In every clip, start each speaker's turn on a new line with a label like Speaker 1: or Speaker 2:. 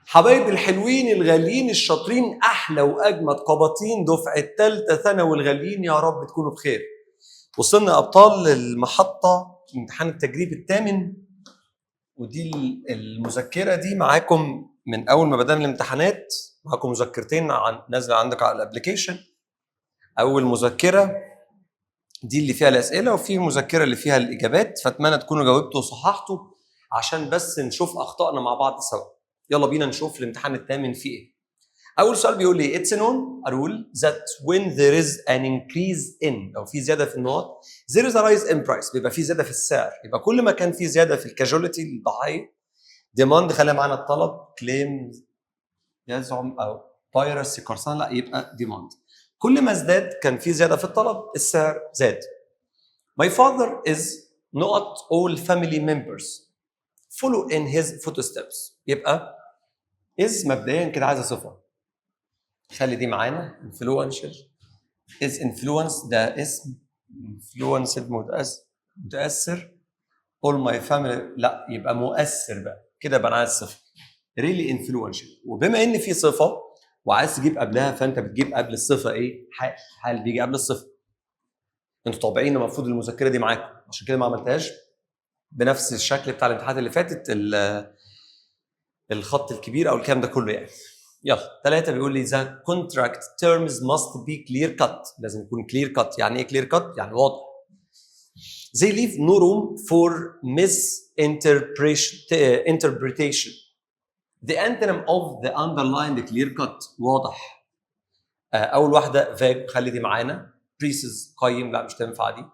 Speaker 1: حبايب الحلوين الغاليين الشاطرين، احلى واجمد قباطين دفعه ثالثه ثانوي الغاليين، يا رب تكونوا بخير. وصلنا ابطال المحطه امتحان التجريب الثامن، ودي المذكره دي معاكم من اول ما بدأنا الامتحانات. معاكم مذكرتين نازله عندك على الابلكيشن. اول مذكره دي اللي فيها الاسئله، وفي مذكره اللي فيها الاجابات، فاتمنى تكونوا جاوبتوا وصححتوا عشان بس نشوف اخطائنا مع بعض سوا. يلا بينا نشوف الامتحان الثامن فيه ايه. اول سؤال بيقول لي it's known a rule that when there is an increase in، لو في زياده في النقط there is a rise in price، بيبقى في زياده في السعر. يبقى كل ما كان في زياده في الكاجواليتي الضحايا، demand خلينا معانا الطلب، claim يزعم او piracy قرصنه، لا يبقى demand. كل ما ازداد كان في زياده في الطلب، السعر زاد. My father is not all family members follow in his footsteps. يبقى is مبدئيا كده عايزه صفه، خلي دي معانا. influential is influence، ده اسم influenced متأثر. all my family لا يبقى مؤثر بقى كده، يبقى انا عايز صفه really influential. وبما ان في صفه وعايز تجيب قبلها، فانت بتجيب قبل الصفه ايه؟ حال بيجي قبل الصفه. انتوا طابعين المفروض المذكره دي معاكم، عشان كده ما عملتهاش بنفس الشكل بتاع الامتحانات اللي فاتت، الخط الكبير او الكلام ده كله يعني. يلا 3 بيقول لي the contract terms must be clear cut. لازم يكون clear cut. يعني ايه clear cut؟ يعني واضح. they leave no room for misinterpretation. the antonym of the underlined clear cut واضح. اول واحده vague، خلي دي معانا. precise قيم، لا مش تنفع دي.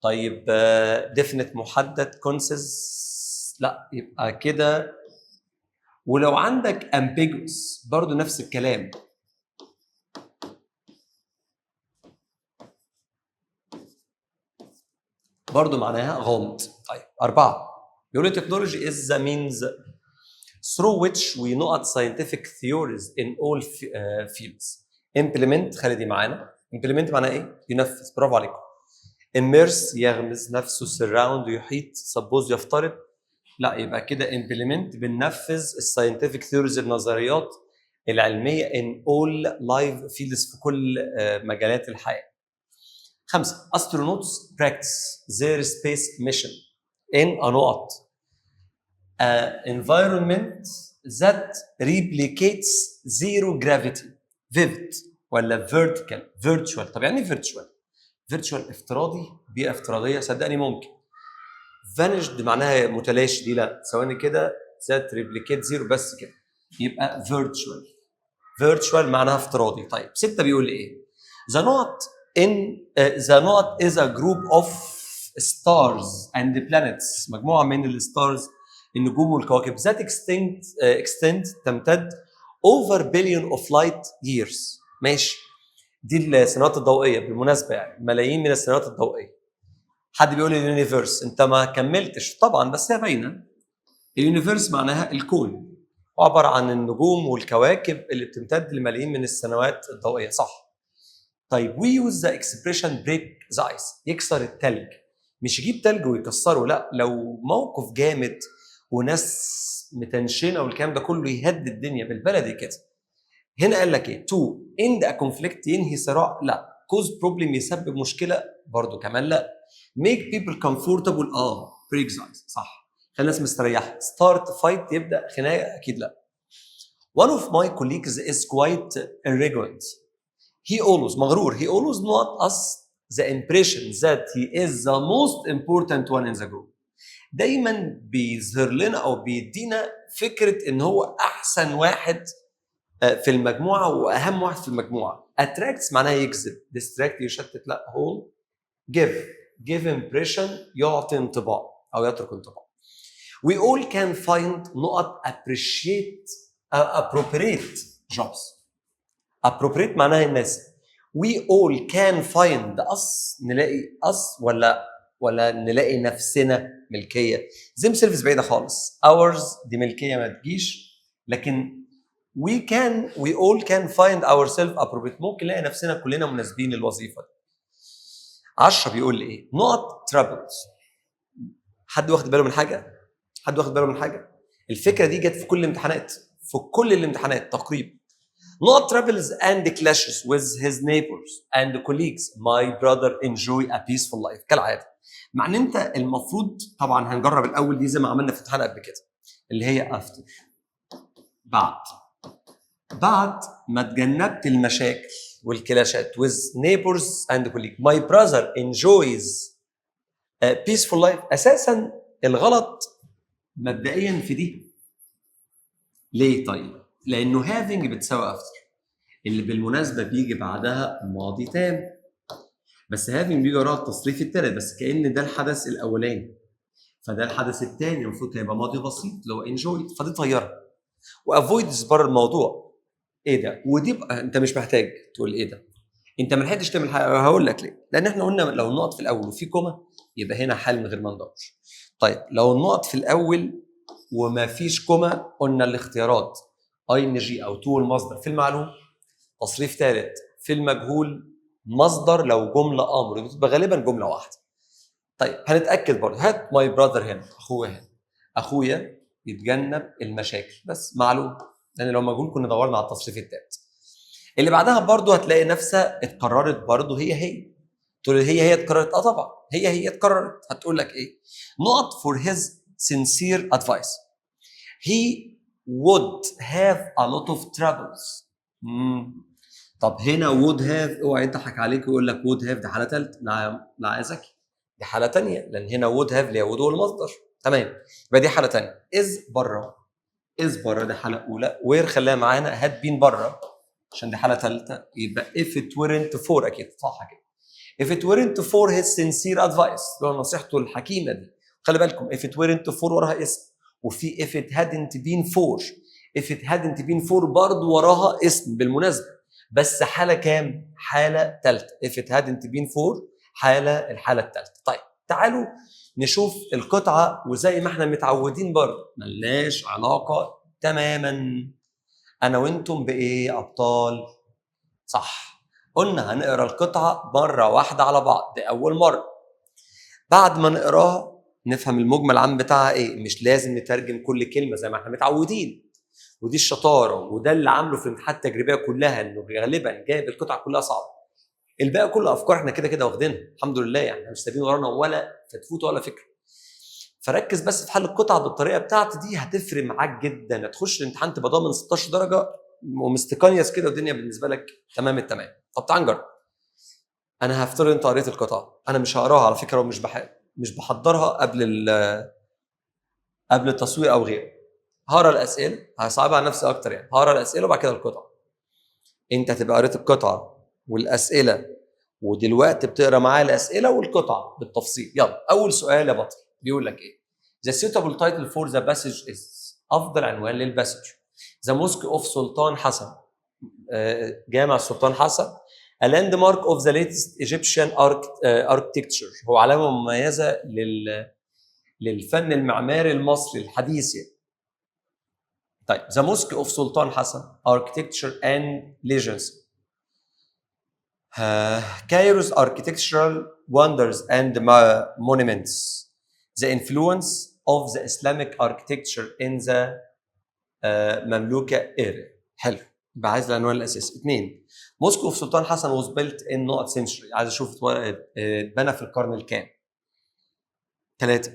Speaker 1: طيب definite محدد. concise لا يبقى كده. ولو عندك ambiguous برضو نفس الكلام. برضو معناها غامض. طيب 4 بيقول لي technology is the means through which we know scientific theories in all fields. implement خلي دي معانا. implement معناها ايه؟ ينفذ. برافو عليكم. immerse يغمز نفسه. surround يحيط. suppose يفترض، لا يبقى كده implement بننفذ الساينتفك ثيوريز النظريات العلميه in all live fields في كل مجالات الحياه. 5 astronauts practice their space mission in a نقط environment that replicates zero gravity. vivid ولا vertical؟ virtual. طب يعني virtual؟ virtual افتراضي، بيئه افتراضيه. صدقني ممكن. vanished معناها متلاشي، دي لا. ثواني كده that replicate zero بس كده، يبقى virtual معناها افتراضي. طيب 6 بيقول ايه؟ the knot is a group of stars and planets، مجموعه من الستارز النجوم والكواكب that extend تمتد over billion of light years. ماشي، دي السنوات الضوئيه بالمناسبه، يعني ملايين من السنوات الضوئيه. حد بيقول اليونيفيرس، انت ما كملتش طبعا بس هي باينه. اليونيفيرس معناها الكون، عباره عن النجوم والكواكب اللي بتمتد لملايين من السنوات الضوئيه، صح. طيب we use the expression break the ice، يكسر التلج. مش يجيب تلج ويكسره، لا، لو موقف جامد وناس متنشنه والكلام ده كله يهدي الدنيا بالبلدي كده. هنا قال لك ايه؟ to end a conflict ينهي صراع، لا. cause problem يسبب مشكله، برضو كمان لا. make people comfortable، break the ice، صح، خلي الناس مستريحه. start fight يبدا خناقه، اكيد لا. one of my colleagues is quite arrogant. he always مغرور. he always not us the impression that he is the most important one in the group. دايما بيظهر لنا او بيدينا فكره ان هو احسن واحد في المجموعه واهم واحد في المجموعه. attracts معناها يجذب. distract يشتت، لا. hold give impression يعطي انطباع او يترك انطباع. we all can find نقط appropriate jobs. appropriate معناها الناس. we all can find us نلاقي us ولا نلاقي نفسنا ملكيه. زي سيرفيس بعيده خالص. ours دي ملكيه ما تجيش، لكن we all can find ourselves appropriate، ممكن نلاقي نفسنا كلنا مناسبين للوظيفه دي. 10 بيقول لي ايه؟ نقط troubles. حد واخد باله من حاجه؟ الفكره دي جت في كل الامتحانات، في كل الامتحانات تقريبا. Not troubles and clashes with his neighbors and colleagues. My brother enjoy a peaceful life. كالعادة. مع ان انت المفروض طبعا هنجرب الاول دي زي ما عملنا في الامتحان قبل كده اللي هي after. بعد ما تجنبت المشاكل والكلاشات with neighbors and colleagues. My brother enjoys a peaceful life. اساسا الغلط مبدئيا في دي. ليه طيب؟ لانه having بتساوي after اللي بالمناسبه بيجي بعدها ماضي تام، بس having بيجي وراها التصريف الثالث، بس كأن ده الحدث الاولاني فده الحدث الثاني المفروض هيبقى ماضي بسيط اللي هو enjoyed، فدي طيرها وافويدز بره الموضوع. ايه ده؟ ودي بقى انت مش محتاج تقول ايه ده، انت ما لحقتش تعمل حاجه. هقول لك ليه. لان احنا قلنا لو النقط في الاول وفي كوما يبقى هنا حال من غير ما ندورش. طيب لو النقط في الاول وما فيش كوما قلنا الاختيارات اي ان جي او تو المصدر في المعلوم، تصريف ثالث في المجهول، مصدر لو جمله امر بتبقى غالبا جمله واحده. طيب هنتاكد برضه. هات ماي براذر هنا، اخويا هنا، اخويا يتجنب المشاكل بس معلوم، لان لو مجهول كنا دورنا على التصريف الثالث. اللي بعدها برضه هتلاقي نفسها اتكررت برضه هي تقول هي اتكررت. طبعا هي اتكررت. هتقول لك ايه؟ not for his sincere advice he would have a lot of troubles. طب هنا would have اوعى يضحك عليك ويقول لك would have دي حاله ثالثه. لا يا زكي، دي حاله ثانيه، لان هنا would have اللي هي would هو المصدر. تمام، يبقى دي حاله ثانيه. is بره دي حاله اولى. where خليها معانا had been بره عشان دي حاله ثالثه. يبقى if it weren't for اكيد صح كده. if it weren't for his sincere advice اللي هو نصيحته الحكيمه دي. خلي بالكم if it weren't for وراها اسم، وفي if it hadn't been for. if it hadn't been for برضه وراها اسم بالمناسبه، بس حاله كام؟ حاله ثالثه. if it hadn't been for الحاله الثالثه. طيب تعالوا نشوف القطعه، وزي ما احنا متعودين برضه ملناش علاقه تماما انا وانتم بايه يا ابطال؟ صح، قلنا هنقرا القطعه مره واحده على بعض، دي اول مره. بعد ما نقراها نفهم المجمل العام بتاعها ايه، مش لازم نترجم كل كلمه زي ما احنا متعودين. ودي الشطاره، وده اللي عامله في الامتحانات التجريبيه كلها، انه غالبا جايب القطعه كلها صعبه. الباقي كله افكار احنا كده واخدينها الحمد لله، يعني مش سايبين ورانا ولا فتفوت ولا فكره. فركز بس في حل القطعه بالطريقه بتاعتي دي، هتفرق معاك جدا. هتخش الامتحان تبقى ضامن 16 درجه ومستقنيس كده، والدنيا بالنسبه لك تمام التمام. طب تعال نجرب. انا هفترض انت قريت القطعه، انا مش هقراها على فكره، ومش مش بحضرها قبل التصوير او غيره. هقرا الاسئله، هصعبها على نفسي اكتر يعني. هقرا الاسئله وبعد كده القطعه. انت هتبقى قريت القطعه والاسئله، ودلوقتي بتقرا معايا الاسئله والقطعه بالتفصيل. يلا اول سؤال يا بطل بيقول لك ايه؟ The suitable title for the passage is. افضل عنوان للباسج. The Mosque of سلطان حسن. جامع السلطان حسن. A landmark of the latest Egyptian architecture. هو علامه مميزه للفن المعماري المصري الحديث يعني. طيب The Mosque of سلطان حسن architecture and legacy. Cairo's architectural wonders and monuments. The influence of the Islamic architecture in the Mamluka era. حلو، يبقى عايز العنوان الاساسي. 2 Mosque of سلطان حسن was built in what century. عايز اشوف اتبنى في القرن الكام. 3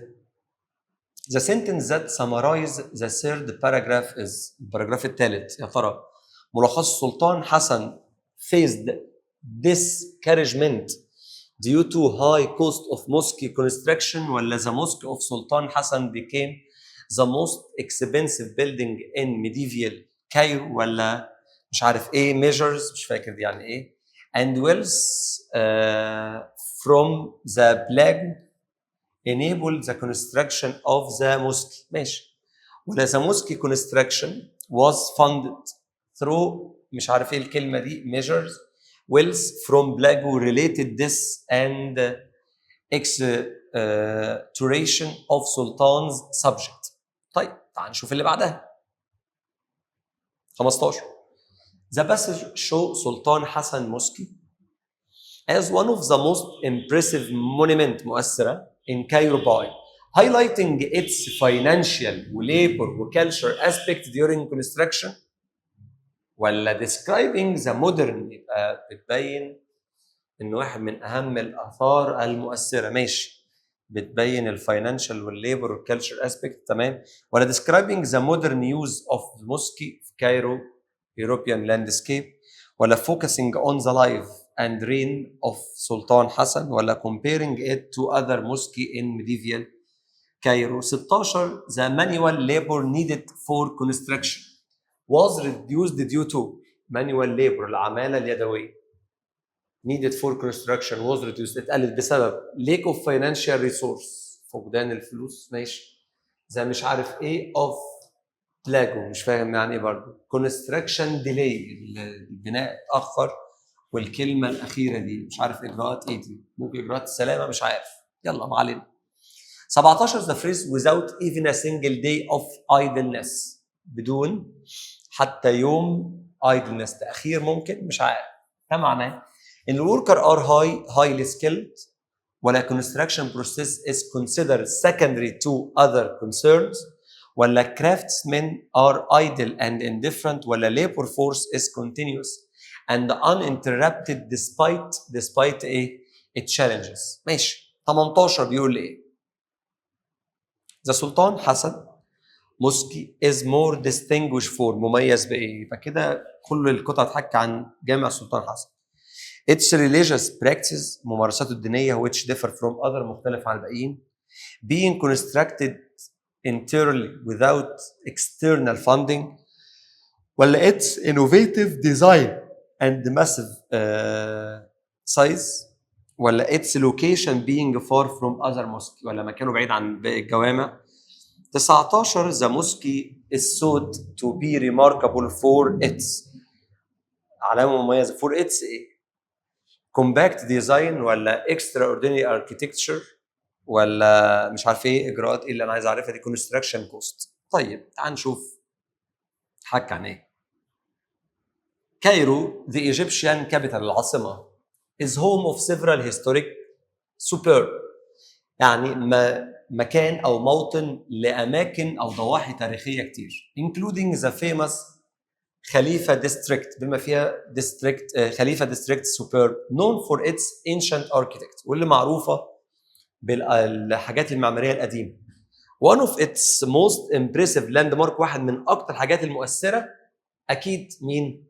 Speaker 1: The sentence that summarize the third paragraph is. الباراجراف الثالث يا ترى ملخص سلطان حسن faced discouragement due to high cost of mosque construction, ولا the mosque of سلطان حسن became the most expensive building in medieval Cairo، ولا مش عارف ايه measures مش فاكر دي يعني ايه and wealth from the plague enable the construction of the mosque. ماشي. ولا the mosque construction was funded through مش عارف ايه الكلمه دي measures wealth from plague related this and extortion of sultan's subject. طيب تعال نشوف اللي بعدها. 15 The passage show سلطان حسن موسكي as one of the most impressive monument مؤثرة in Cairo by. highlighting its financial labor culture aspect during construction ولا describing the modern يبقى بتبين انه واحد من اهم الاثار المؤثره ماشي بتبين الفاينانشال والليبر والكالتشر اسبكت تمام ولا describing the modern use of mosque في كايرو European landscape ولا focusing on the life and reign of سلطان حسن ولا comparing it to other mosque in medieval Cairo 16 the manual labor needed for construction was reduced due to manual labor العمالة اليدوية needed for construction was reduced اتقلت بسبب lack of financial resource فقدان الفلوس ماشي زي مش عارف ايه of لاجو مش فاهم يعني ايه برضه construction delay البناء اتاخر والكلمه الاخيره دي مش عارف اجراءات ايه دي ممكن اجراءات السلامه مش عارف يلا ما علينا 17 the phrase without even a single day of idleness بدون حتى يوم idleness تاخير ممكن مش عارف ده معناه ان الوركر are highly skilled ولا construction process is considered secondary to other concerns ولا craftsmen are idle and indifferent ولا labor force is continuous and uninterrupted despite ايه it challenges ماشي 18 بيقول ايه The سلطان حسن موسكي is more distinguished for مميز بايه يبقى كده كل القطع تحكي عن جامع السلطان حسن Its religious practice ممارساته الدينية which differ from other مختلف عن الباقيين being constructed internally without external funding ولا its innovative design and massive size ولا its location being far from other mosques ولا مكانه بعيد عن باقي الجوامع 19 the mosque is thought to be remarkable for its علامة مميزة for its ايه compact design ولا extraordinary architecture ولا مش عارف ايه اجراءات ايه اللي انا عايز اعرفها دي construction cost طيب تعال نشوف حكى عن ايه كايرو the Egyptian capital العاصمة is home of several historic superb يعني مكان او موطن لاماكن او ضواحي تاريخية كتير including the famous خليفة ديستريكت بما فيها ديستريكت خليفة ديستريكت سوبر known for its ancient architect واللي معروفة بالحاجات المعمارية القديمة. One of its most impressive landmark واحد من أكتر الحاجات المؤثرة أكيد مين؟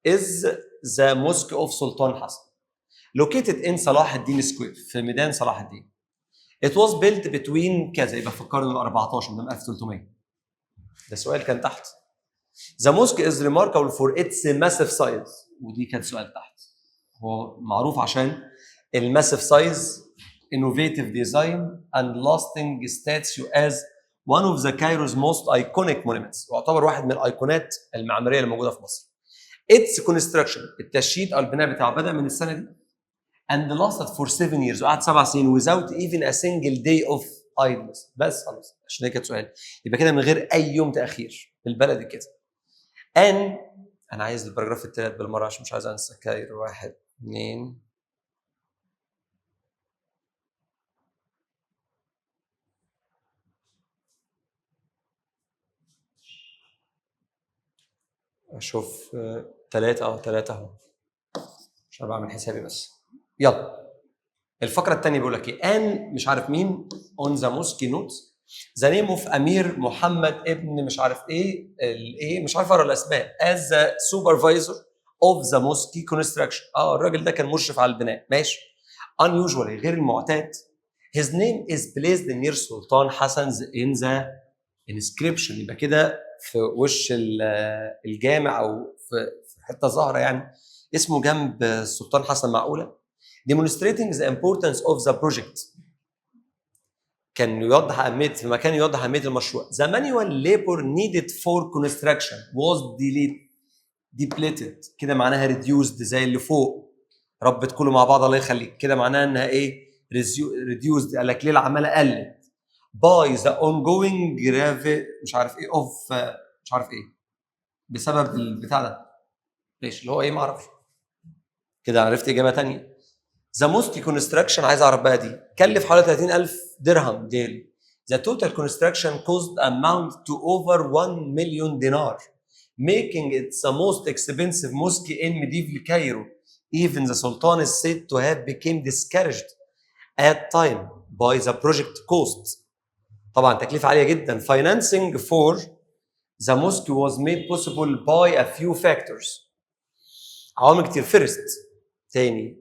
Speaker 1: is the mosque of سلطان حسن located in صلاح الدين سكوير في ميدان صلاح الدين. It was built between كذا يبقى في القرن ال 14 من 1300 ده سؤال كان تحت. The mosque is remarkable for its massive size ودي كانت سؤال تحت هو معروف عشان الماسيف سايز innovative design and lasting statue as one of the Cairo's most iconic monuments ويعتبر واحد من الايقونات المعماريه اللي موجوده في مصر. Its construction التشييد او البناء بتاعه بدأ من السنه دي and lasted for 7 years وقعد 7 سنين without even a single day of idleness بس خلاص عشان ده كان سؤال يبقى كده من غير اي يوم تاخير بالبلدي كده. ان انا عايز الباراجراف الثالث بالمره عشان مش عايز انسى كايرو 1 2 اشوف 3 اهو عشان بعمل حسابي بس يلا الفقره الثانيه بيقول لك ايه ان مش عارف مين اون ذا موسكي نوتس ذا نيم اوف امير محمد ابن مش عارف ايه الايه مش عارف اقرا الاسماء از ذا سوبرفايزر اوف ذا موسكي كونستراكشن الراجل ده كان مشرف على البناء ماشي unusually غير المعتاد his name is placed near سلطان حسن in the inscription يبقى كده في وش الجامع او في حته ظاهره يعني اسمه جنب السلطان حسن معقوله demonstrating the importance of the project كان يوضح أهمية في مكان يوضح أهمية المشروع. The manual labor needed for construction was depleted كده معناها reduced زي اللي فوق ربط كله مع بعض الله يخليك كده معناها إنها إيه reduced قال لك ليه العمالة قلت by the ongoing مش عارف إيه of مش عارف إيه بسبب البتاع ده ليش اللي هو إيه ما أعرفش كده عرفت إجابة تانية. The mosque construction عايز أعرف بقى دي كلف حوالي 30,000 درهم ديل The total construction cost amount to over 1 million dinar, making it the most expensive mosque in medieval Cairo. Even the Sultan is said to have become discouraged at time by the project costs. طبعا تكلفة عالية جدا. Financing for the mosque was made possible by a few factors. عوامل كتير. First, تاني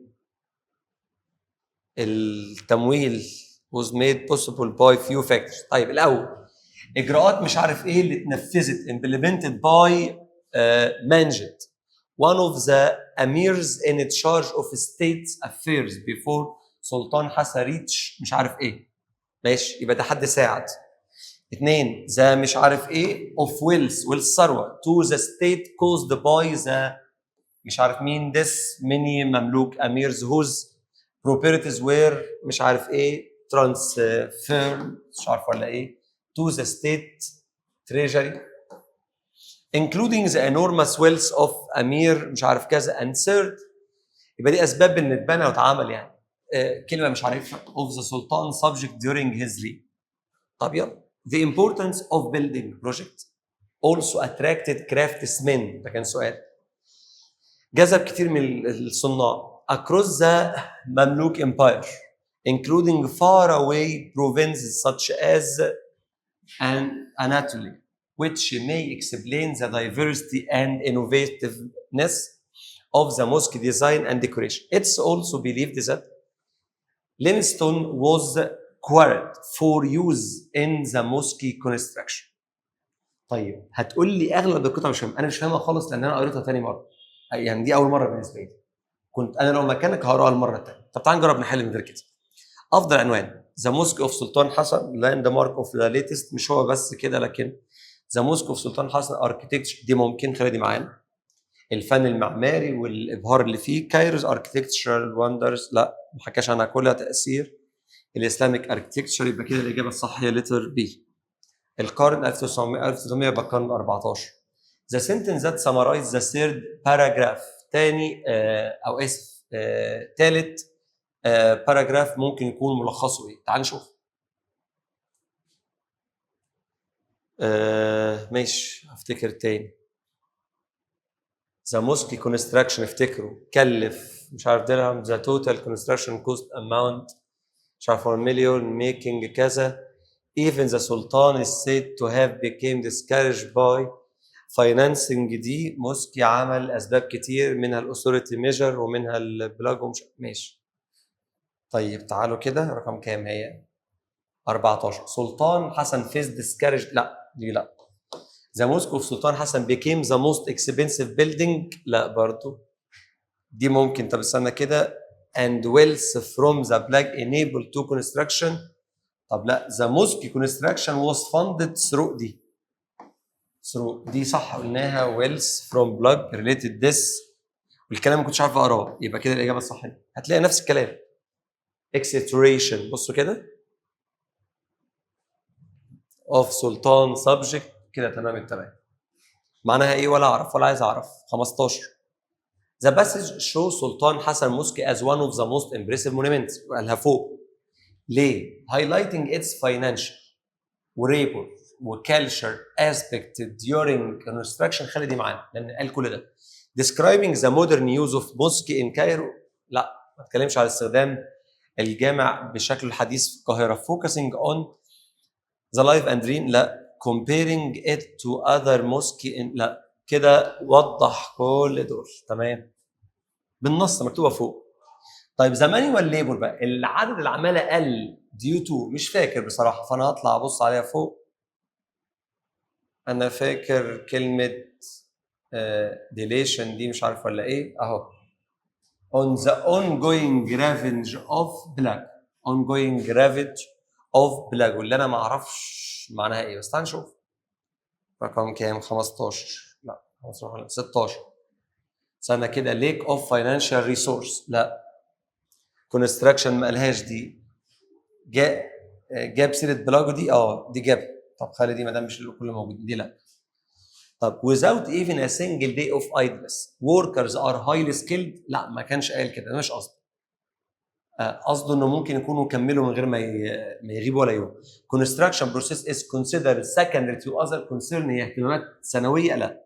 Speaker 1: التمويل was made possible by few factors. طيب الأول إجراءات مش عارف إيه اللي اتنفذت implemented by managed one of the emirs in charge of state affairs before سلطان حسن reach مش عارف إيه. ماشي، يبقى ده حد ساعد. اثنين، ذا مش عارف ايه of wealth ثروه to the state caused by the مش عارف مين this many مملوك emirs whose properties were مش عارف ايه transfer مش عارف ولا ايه to the state treasury including the enormous wealth of emir مش عارف كذا and third. يبقى دي اسباب ان اتبنى واتعمل يعني كلمه مش عارف of the sultan subject during his reign. طب يلا. The importance of building project also attracted craftsmen. ده كان سؤال. جذب كتير من الصناع across the Mamluk Empire, including faraway provinces such as Anatolia, which may explain the diversity and innovativeness of the mosque design and decoration. It's also believed that limestone was quarried for use in the mosque construction. طيب هتقول لي اغلب القطع مش فاهم. انا مش فاهمها خالص لان انا قريتها تاني مره، يعني دي اول مره بالنسبه لي. كنت انا لو مكانك هقراها المره الثانيه. طب تعال نجرب نحل من غير كده. افضل عنوان ذا موسك اوف سلطان حسن لاند مارك اوف ذا ليتست. مش هو بس كده، لكن ذا موسك اوف سلطان حسن اركتكتشر دي ممكن خلي دي معانا. الفن المعماري والابهار اللي فيه. كايروز اركتكتشرال وندرز لا ما حكاش عنها كلها. تاثير الاسلاميك اركتكتشر يبقى كده الاجابه الصح هي لتر بي. القرن 1900 يبقى القرن 14. The sentence that summarize the third paragraph. تاني او اسف ثالث باراجراف ممكن يكون ملخصه ايه؟ تعال نشوف. ماشي افتكر تاني. The mosque construction افتكروا كلف مش عارف درهم. The total construction cost amount مش عارف 1 million making كذا. Even the Sultan is said to have become discouraged by financing. دي موسكي عمل اسباب كتير منها الاثوريتي ميجر ومنها البلاج ومش ماشي. طيب تعالوا كده رقم كام هي؟ 14. سلطان حسن فيز discouraged لا دي لا. The mosque of سلطان حسن became the most expensive building لا برضو دي ممكن. طب استنى كده and wealth from the plague enabled to construction. طب لا the mosque construction was funded through دي صح قلناها wealth from plague related this والكلام ما كنتش عارف اقراه يبقى كده الاجابه الصح. هتلاقي نفس الكلام exaggeration. بصوا كده of سلطان subject كده تمام التمام. معناها ايه ولا اعرف ولا عايز اعرف. 15. The passage shows سلطان حسن mosque as one of the most impressive monuments. قالها فوق ليه؟ highlighting its financial وريبور وكالتشر aspect during construction. خلي دي معانا لان قال كل ده. describing the modern use of mosque in Cairo لا ما اتكلمش على استخدام الجامع بشكل الحديث في القاهره. focusing on the life and dream لا. comparing it to other mosque in لا. كده وضح كل دول تمام بالنص مكتوبه فوق. طيب زماني والليبر بقى العدد العماله قل ديو تو مش فاكر بصراحه فانا هطلع ابص عليها فوق. انا فاكر كلمه ديليشن دي مش عارف ولا ايه اهو. on the ongoing ravage of black. ongoing ravage of black واللي انا ما اعرفش معناها ايه بس تعال نشوف. رقم كام؟ 15 لا 15 16. سنه كده lake of financial resource لا. construction ما قالهاش دي. جاب سيره بلاجو دي دي جاب. طب خلي دي ما دام مش كله موجود دي لا. طب without even a single day of idleness workers are highly skilled لا ما كانش قال كده ده مش قصدي. قصده انه ممكن يكونوا كملوا من غير ما يغيبوا ولا يوم. construction process is considered secondary to other concern، هي اهتمامات ثانويه. لا.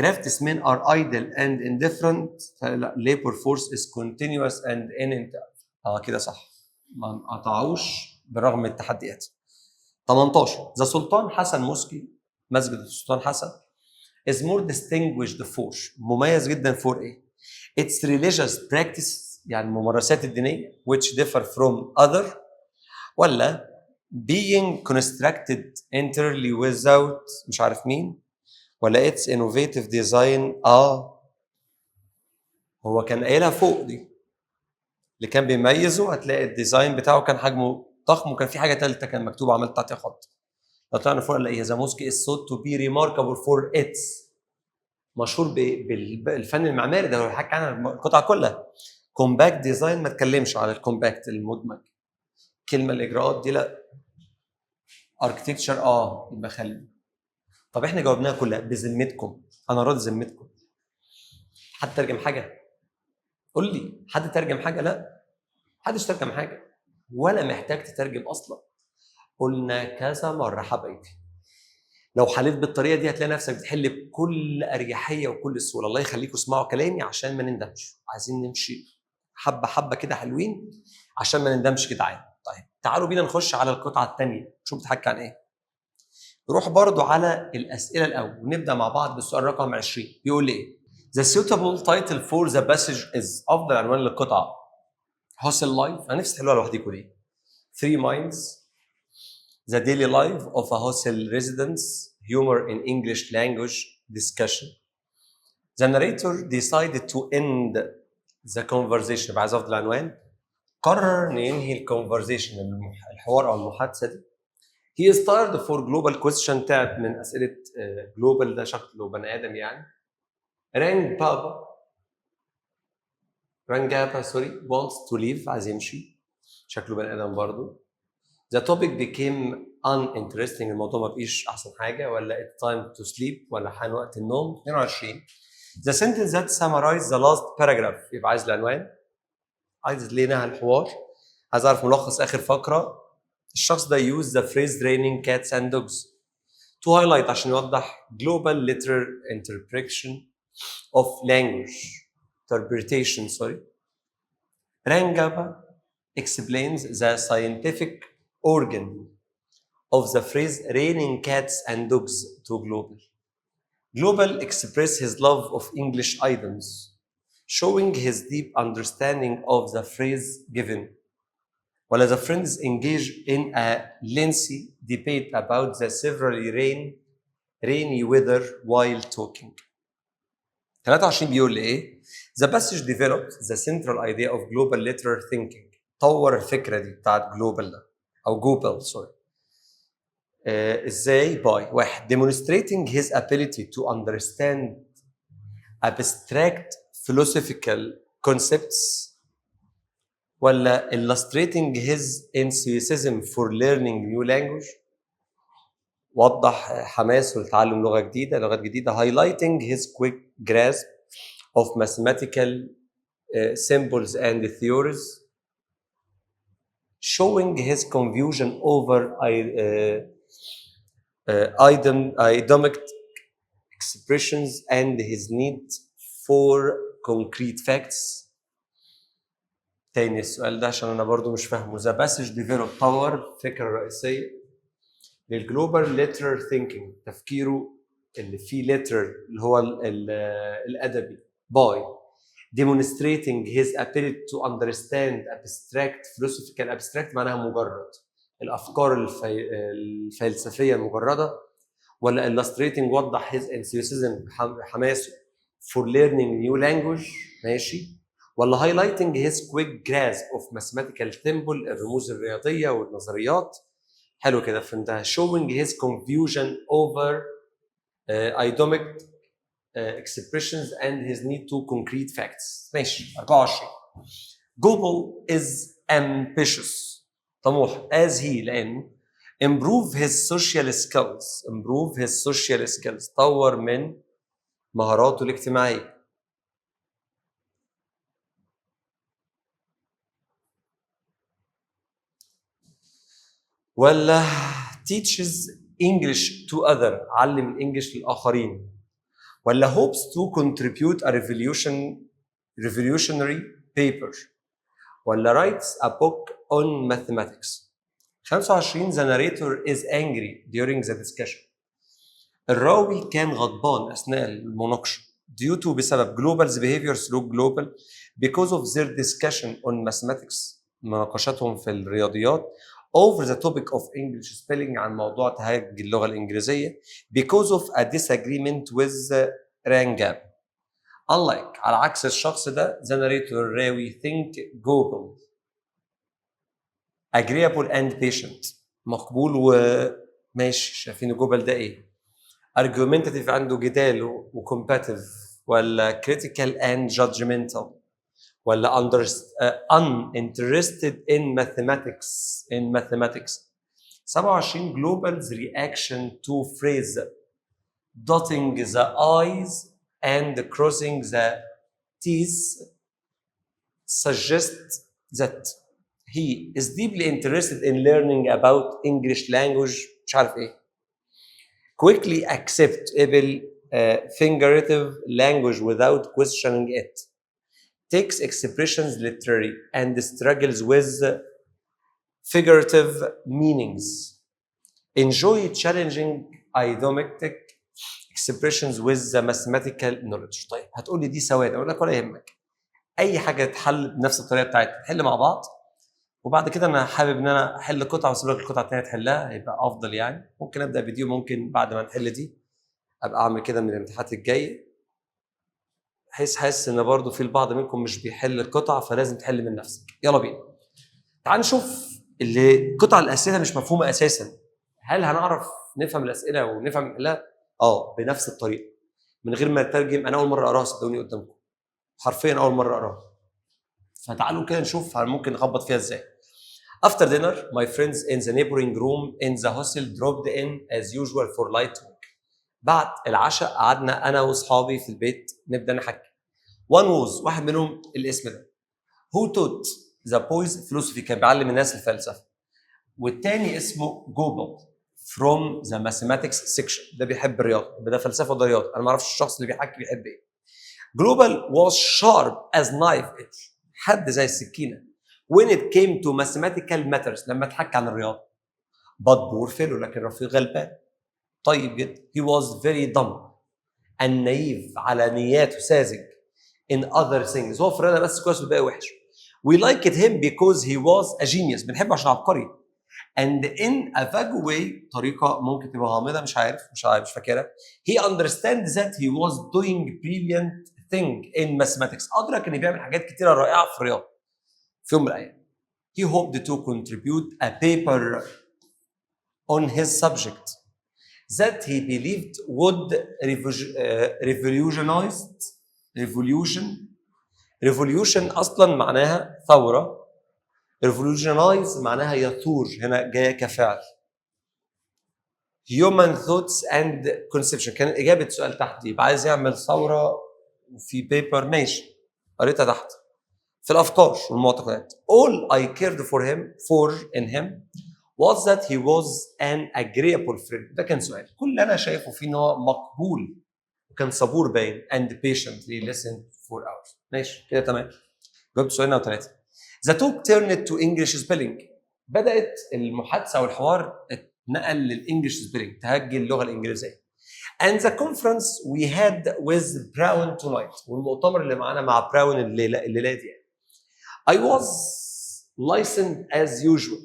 Speaker 1: craftsmen are idle and indifferent. لا. labor force is continuous and in كده صح، ما قطعوش برغم التحديات. 18 ذا سلطان حسن موسكي، مسجد السلطان حسن is more distinguished for، مميز جدا for ايه؟ its religious practice، يعني الممارسات الدينيه which differ from other، ولا being constructed entirely without مش عارف مين، ولا its innovative design. هو كان قايلها فوق دي اللي كان بيميزه، هتلاقي الديزاين بتاعه كان حجمه ضخم، وكان في حاجه ثالثه كان مكتوب عملت تحتها خط. لو طلعنا فوق نلاقيها ذا موسكي is thought to be remarkable for its، مشهور بالفن المعماري ده، هو حكى عنها القطعه كلها. كومباكت ديزاين، ما تكلمش على الكومباكت المدمج. كلمه الاجراءات دي لا. اركتكتشر يبقى خلي. طب احنا جاوبناها كلها بذمتكم، انا راضي ذمتكم. حد ترجم حاجه؟ قول لي حد ترجم حاجه؟ لا، محدش ترجم حاجه ولا محتاج تترجم اصلا. قلنا كذا مره حبايبي، لو حليت بالطريقه دي هتلاقي نفسك بتحل بكل اريحيه وكل سهوله. الله يخليكم اسمعوا كلامي عشان ما نندمش، عايزين نمشي حبه حبه كده حلوين عشان ما نندمش كده عادي. طيب تعالوا بينا نخش على القطعه الثانيه، شوف بتحكي عن ايه. نروح برضو على الاسئله الاول ونبدا مع بعض بالسؤال رقم 20. بيقول لي ايه؟ The suitable title for the passage is، افضل عنوان للقطعه hostel life. انا نفسي تحلوها لوحديكم دي. 3 minds، the daily life of a hostel residence، humor in English language discussion. The narrator decided to end the conversation. عايز افضل عنوان. قرر ان ينهي الكونفرزيشن، الحوار او المحادثه دي. He is tired for global question، تعب من اسئله global، ده شكله بني ادم يعني. rang Papa sorry wants to leave، عايز يمشي، شكله بني ادم برضه. The topic became uninteresting، الموضوع ما بقيش احسن حاجه، ولا it's time to sleep، ولا حان وقت النوم. 22 The sentence that summarized the last paragraph، يبقى عايز العنوان، عايز ليه نهى الحوار، عايز اعرف ملخص اخر فقره. الشخص ده use the phrase raining cats and dogs to highlight، عشان يوضح global literal interpretation of language interpretation Rangaba explains the scientific origin of the phrase raining cats and dogs to global. Global expressed his love of English items, showing his deep understanding of the phrase given. While the friends engage in a lengthy debate about the severely rainy weather while talking. 23 بيقول لي ايه؟ The passage developed the central idea of global literary thinking. طور الفكره دي بتاعت global ده او جوبل ازاي؟ by 1 demonstrating his ability to understand abstract philosophical concepts، ولا illustrating his enthusiasm for learning new language، وضح حماسه لتعلم لغات جديده. highlighting his quick grasp of mathematical symbols and theories، showing his confusion over idiomatic expressions and his need for concrete facts. تاني السؤال ده عشان انا برضو مش فاهمه. The passage developed، طور فكرة رئيسية للجلوبال literary thinking، تفكيره اللي فيه literary اللي هو الأدبي، by demonstrating his ability to understand abstract philosophical. abstract معناها مجرد، الأفكار الفلسفية المجردة، ولا illustrating وضح his enthusiasm حماسه for learning new language، ماشي، ولا highlighting his quick grasp of mathematical symbol، الرموز الرياضية والنظريات. حلو كده فهمتها. showing his confusion over idiomatic expressions and his need to concrete facts. ماشي. 24 Gobel is ambitious، طموح as he، لأن improve his social skills، طور من مهاراته الاجتماعية. ولا teaches English to other علم الانجليش للاخرين، ولا hopes to contribute a revolutionary paper، ولا writes a book on mathematics. 25 the narrator is angry during the discussion. الراوي كان غضبان اثناء المناقشه due to بسبب global's behavior through global because of their discussion on mathematics مناقشتهم في الرياضيات over the topic of English spelling عن موضوع تهاج اللغه الانجليزيه because of a disagreement with Rangam. Unlike على عكس الشخص ده the narrator الراوي think global agreeable and patient مقبول وماشي. شايفين جوبل ده ايه؟ argumentative عنده جدال وكومباتيف، ولا critical and judgmental، ولا uninterested in mathematics. 27 global's reaction to phrase dotting the i's and crossing the t's suggests that he is deeply interested in learning about English language مش عارف ايه. quickly accept figurative language without questioning it. Takes expressions literally and struggles with figurative meanings. Enjoy challenging idiomatic expressions with the mathematical knowledge. طيب هتقول لي دي سواد، اقول لك ولا يهمك، اي حاجه تحل بنفس الطريقه بتاعتنا، نحل مع بعض وبعد كده انا حابب ان انا احل قطعه واسيب لك القطعه الثانيه تحلها، هيبقى افضل يعني. ممكن ابدا فيديو، ممكن بعد ما نحل دي ابقى اعمل كده من الامتحانات الجايه، حاسس ان برضو في البعض منكم مش بيحل القطع فلازم تحل من نفسك. يلا بينا تعال نشوف اللي قطع الاسئله مش مفهومه اساسا. هل هنعرف نفهم الاسئله ونفهم نحلها؟ بنفس الطريقه من غير ما نترجم. انا اول مره اقراها صدقوني قدامكم، حرفيا اول مره اقراها. فتعالوا كده نشوف ممكن نخبط فيها ازاي. After dinner, my friends in the neighboring room in the hostel dropped in as usual for light talk. بعد العشاء قعدنا انا واصحابي في البيت نبدا نحكي. One was واحد منهم الاسم ده who taught the boys philosophy كان بيعلم الناس الفلسفه، والتاني اسمه جوبل from the mathematics section ده بيحب الرياضه، ده فلسفه وده رياضه. انا ما اعرفش الشخص اللي بيحكي بيحب ايه. Global was sharp as knife edge حد زي السكينه when it came to mathematical matters لما تحكي عن الرياضه. but poor fellow لكن رفيق غلبان طيب جدا. he was very dumb and naive على نياته ساذج in other things. هو في الرياضه بس كويس والباقي وحش. we liked him because he was a genius بنحبه عشان عبقري. and in a vague way طريقه ممكن تبقى غامضه مش عارف مش فاكرها. he understands that he was doing brilliant thing in mathematics. ادرك ان بيعمل حاجات كتيره رائعه في الرياضه في يوم من الايام. he hoped to contribute a paper on his subject that he believed would revolution اصلا معناها ثوره، revolutionize معناها يثور، هنا جايه كفعل. human thoughts and conception كانت اجابه سؤال تحت يبقى عايز يعمل ثوره وفي بيبر ماشي قريتها تحت في الافكار والمعتقدات. all I cared in him was that he was an agreeable friend. ده كان سؤال. كل اللي انا شايفه فيه ان هو مقبول وكان صبور باين and patiently listened for hours. ماشي كده تمام. جاوبت سؤالين او ثلاثه. The talk turned to English spelling. بدات المحادثه والحوار اتنقل للانجلش سبيلنج تهجي اللغه الانجليزيه. And the conference we had with Brown tonight والمؤتمر اللي معانا مع براون الليله دي. I was licensed as usual.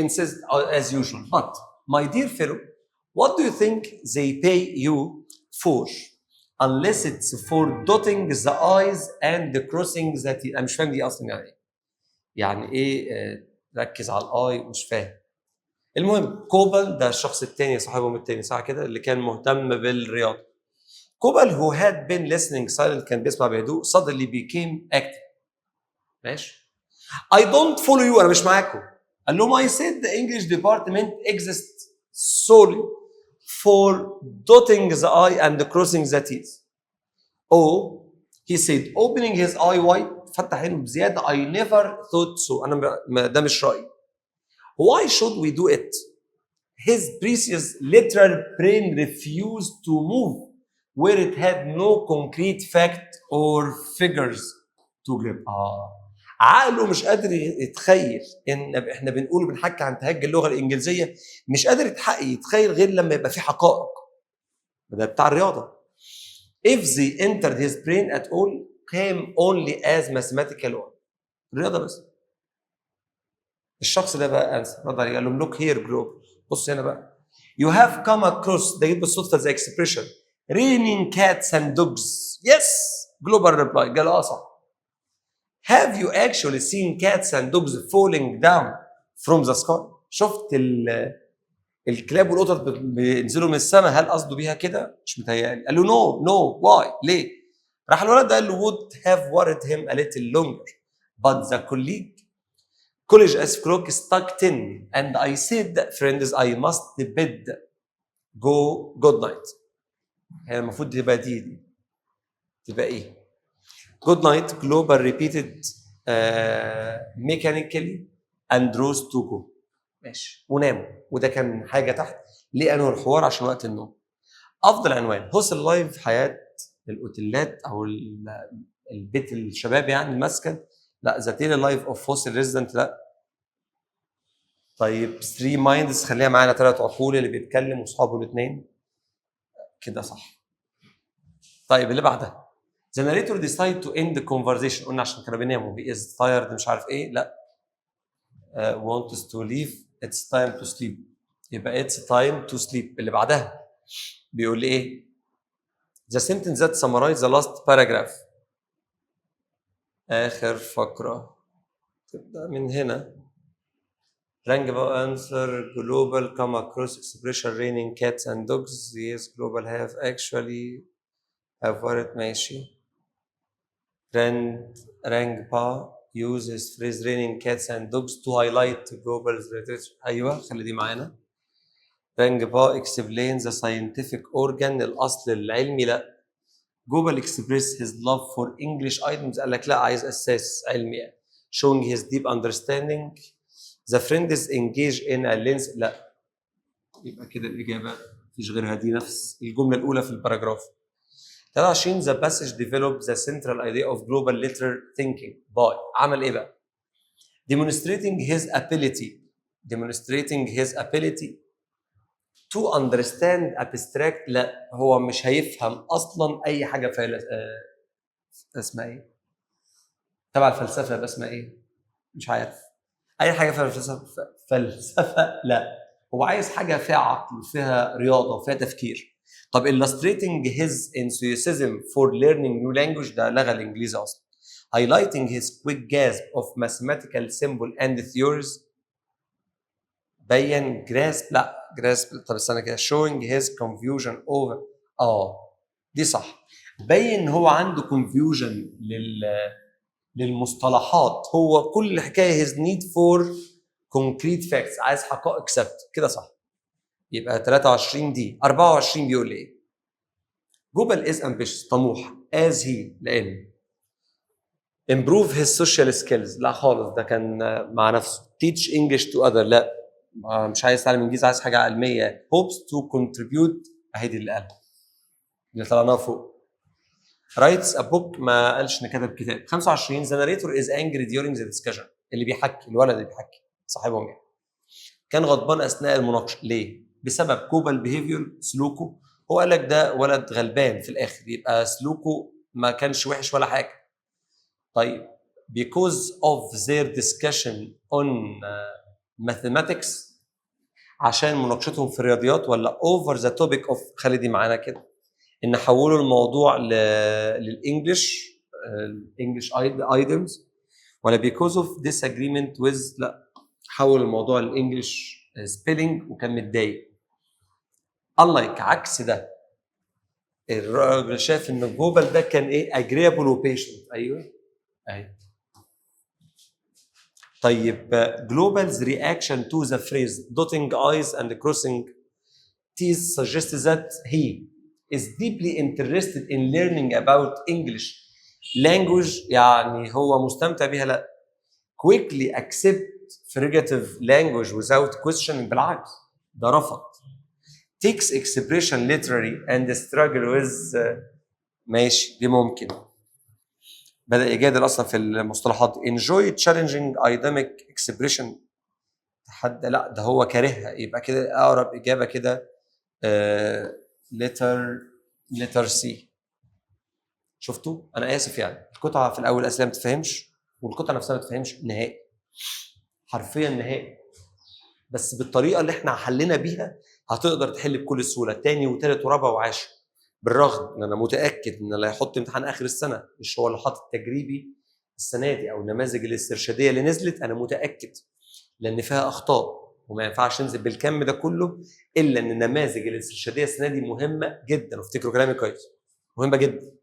Speaker 1: Insist as usual. But my dear fellow, what do you think they pay you for? Unless it's for dotting the i's and crossing the t's. أنا مش فاهم دي أصلا يعني إيه. يعني إيه ركز على الآي مش فاهم. المهم كوبل ده الشخص الثاني صاحبهم الثاني صح كده اللي كان مهتم بالرياضة. كوبل who had been listening silent كان بيسمع بهدوء suddenly became active. ماشي. I don't follow you أنا مش معاكم. قال لهم I said the English department exists solely for dotting the I and crossing the T's. Oh, he said opening his eye wide فتح عينه بزيادة. I never thought so. أنا ده مش رأيي. Why should we do it? His precious literal brain refused to move where it had no concrete fact or figures to grip. عقله مش قادر يتخيل ان احنا بنحكي عن تهجي اللغه الانجليزيه، مش قادر يتخيل غير لما يبقى في حقائق. ده بتاع الرياضه. If they entered his brain at all came only as mathematical one. الرياضه بس. الشخص ده بقى انسى رد عليه قال له look here group. بص هنا بقى. You have come across ده جيت بالصدفه زي expression raining cats and dogs. Yes. global reply قال صح. Have you actually seen cats and dogs falling down from the sky? شفت الكلاب والقطط بينزلوا من السماء؟ هل قصده بيها كده؟ مش متهيألي. قال له no why ليه؟ راح الولد ده قال له would have worried him a little longer but the college as clock struck 10 and I said friends I must bed go good night. هي المفروض تبقى دي تبقى ايه؟ good night global repeated mechanically and rose to go. ماشي وناموا. وده كان حاجه تحت ليه انه الحوار عشان وقت النوم. افضل عنوان هوستل لايف حياه الاوتيلات او البيت الشباب يعني المسكن. لا ذا ديلي لايف اوف هوستل ريزيدنت لا. طيب 3 مايندز خليها معانا 3 عقول اللي بيتكلم واصحابه الاثنين كده صح. طيب اللي بعدها the narrator decide to end the conversation. قلنا عشان كانوا بيناموا he is tired مش عارف ايه. لا wants to leave it's time to sleep. يبقى it's time to sleep. اللي بعدها بيقول لي ايه the sentence that summarize the last paragraph. اخر فقره تبدا من هنا. Rang about answer global come across expression raining cats and dogs. Yes global have actually have worried ماشي. rang ba use his phrase raining cats and dogs to highlight global's literature. ايوه خلي دي معانا. rang ba explains the scientific organ الاصل العلمي. لا جوجل express his love for English items. قال لك لا عايز اساس علمي يعني. showing his deep understanding the friends engage in a lens. لا يبقى كده الاجابه مفيش غيرها دي نفس الجمله الاولى في الباراجراف. 23 the passage developed the central idea of global literal thinking by عمل ايه بقى؟ demonstrating his ability to understand abstract. لا هو مش هيفهم اصلا اي حاجه اسمها ايه؟ تبع الفلسفه يبقى اسمها ايه؟ مش عارف. اي حاجه فيها فلسفه لا هو عايز حاجه فيها عقل وفيها رياضه وفيها تفكير. طب illustrating his enthusiasm for learning new language ده لغى الانجليزي اصلا. highlighting his quick grasp of mathematical symbol and theories بين grasp. لا grasp طب استنى كده. showing his confusion over دي صح. بين هو عنده confusion للمصطلحات. هو كل حكايه his need for concrete facts عايز حقائق ثابته كده صح. يبقى 23 دي. 24 بيقول لي ايه؟ جوجل is ambitious طموح as he لان improve his social skills. لا خالص ده كان مع نفسه. teach English to other. لا مش عايز يتعلم انجليزي عايز حاجه علميه. hopes to contribute اهي دي اللي قالها اللي طلعناها فوق. writes a book ما قالش ان كتب كتاب. 25 the narrator is angry during the discussion. اللي بيحكي الولد اللي بيحكي صاحبهم يعني كان غضبان اثناء المناقشه. ليه؟ بسبب كوبال بيهيفير سلوكه. هو قال لك ده ولد غلبان في الاخر يبقى سلوكه ما كانش وحش ولا حاجه. طيب because of their discussion on mathematics عشان مناقشتهم في الرياضيات ولا over the topic of خلي دي معانا كده ان حولوا الموضوع للانجلش الانجلش ايتمز ولا because of disagreement with. لا حول الموضوع للانجلش سبيلنج وكان متضايق. unlike عكس ده الراجل شاف ان جوجل ده كان ايه agreeable وبيشنت. ايوه اهي. طيب global's reaction to the phrase dotting i's and crossing t's suggests that he is deeply interested in learning about English language. يعني هو مستمتع بيها. لا quickly accept fregative language without questioning. بالعكس ده رفض. takes expression literary and struggle with ماشي دي ممكن. بدأ يجادل أصلا في المصطلحات. enjoy challenging idemic expression تحدى، لا ده هو كارهها. يبقى كده أقرب إجابة كده letter C. شفتوا؟ أنا آسف يعني القطعة في الأول أسئلة ما تفهمش والقطعة نفسها ما تفهمش نهائي، حرفيا نهائي، بس بالطريقة اللي احنا حلينا بيها هتقدر تحل بكل سهولة تاني وتالت ورابع وعاشر. بالرغم ان انا متاكد ان اللي هيحط امتحان اخر السنه مش هو اللي حاطط تجريبي السنه دي او النماذج الاسترشاديه اللي نزلت، انا متاكد لان فيها اخطاء وما ينفعش ننزل بالكم ده كله الا ان النماذج الاسترشاديه السنه دي مهمه جدا، وافتكروا كلامي كويس، مهمه جدا.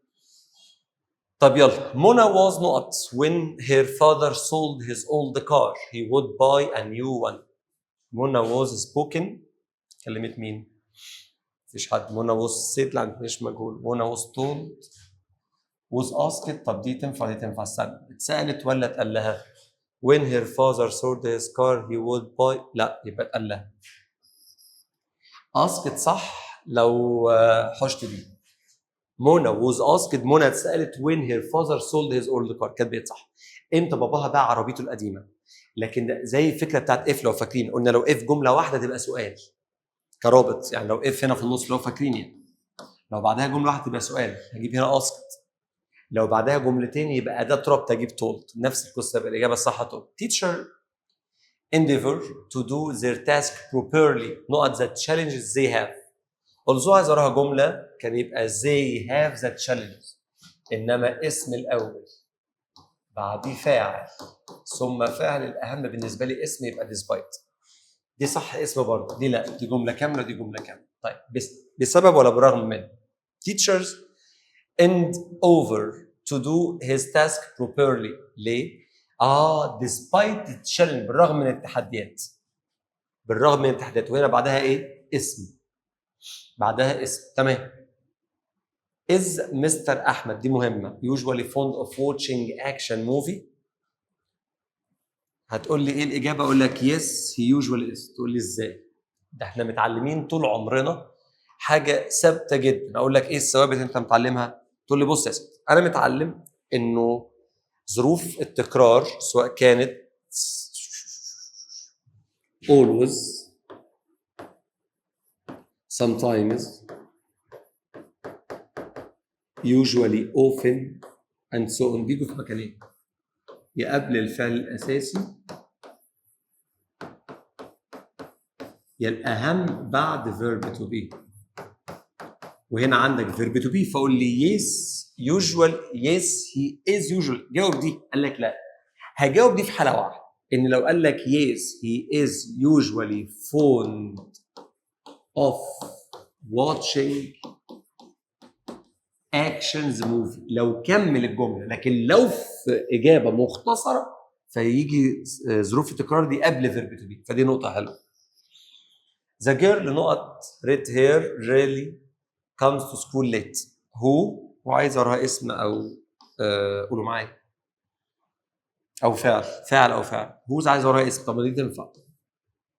Speaker 1: طب يلا. منى was not when her father sold his old car he would buy a new one. منى was spoken كلمه مين؟ مفيش حد. منى was said لا مش مجهول. منى was told was asked. طب دي تنفع دي تنفع. اتسألت ولا اتقال لها؟ when her father sold his car he would buy. لا يبقى اتقال لها. asked صح لو حشت دي. منى was asked. منى اتسألت when her father sold his old car كانت بقت صح. امتى باباها باع عربيته القديمه؟ لكن زي الفكره بتاعت اف لو فاكرين قلنا لو اف جمله واحده تبقى سؤال كرابط، يعني لو اف هنا في النص لو فاكرين يعني لو بعدها جمله واحده تبقى سؤال هجيب هنا asked، لو بعدها جملتين يبقى اداه ربط اجيب told. نفس القصه يبقى الاجابه الصح told. teacher endeavor to do their task properly not the challenges they have. although عايز اراها جمله كان يبقى they have the challenges، انما اسم الاول بعديه فاعل ثم فاعل الاهم بالنسبه لي اسم يبقى despite. دي صح اسم برضه، دي لا دي جمله كامله دي جمله كامله. طيب بسبب ولا برغم من؟ teachers and over to do his task properly. ليه؟ despite the challenge بالرغم من التحديات. بالرغم من التحديات وهنا بعدها ايه؟ اسم. بعدها اسم تمام. is Mr. أحمد دي مهمة usually fond of watching action movie. هتقول لي ايه الإجابة؟ أقول لك yes he usually is. تقول لي ازاي؟ ده احنا متعلمين طول عمرنا حاجة ثابتة جدا. أقول لك ايه الثوابت انت متعلمها؟ تقول لي بص يا سيدي انا متعلم انه ظروف التكرار سواء كانت always sometimes usually often and so on بيجوا في مكانين، يا قبل الفعل الاساسي يا الاهم بعد verb to be. وهنا عندك verb to be فقول لي yes usual yes he is usual. جاوب دي. قال لك لا هجاوب دي في حاله واحده، ان لو قال لك yes he is usually fond of watching actions movie لو كمل الجمله. لكن لو في اجابه مختصره فيجي ظروف التكرار دي قبل verb to be، فدي نقطه حلوه. the girl نقط red hair really comes to school late. who وعايز اراها اسم او قولوا معايا او فعل او فعل. who's عايز اراها اسم. طب دي تنفع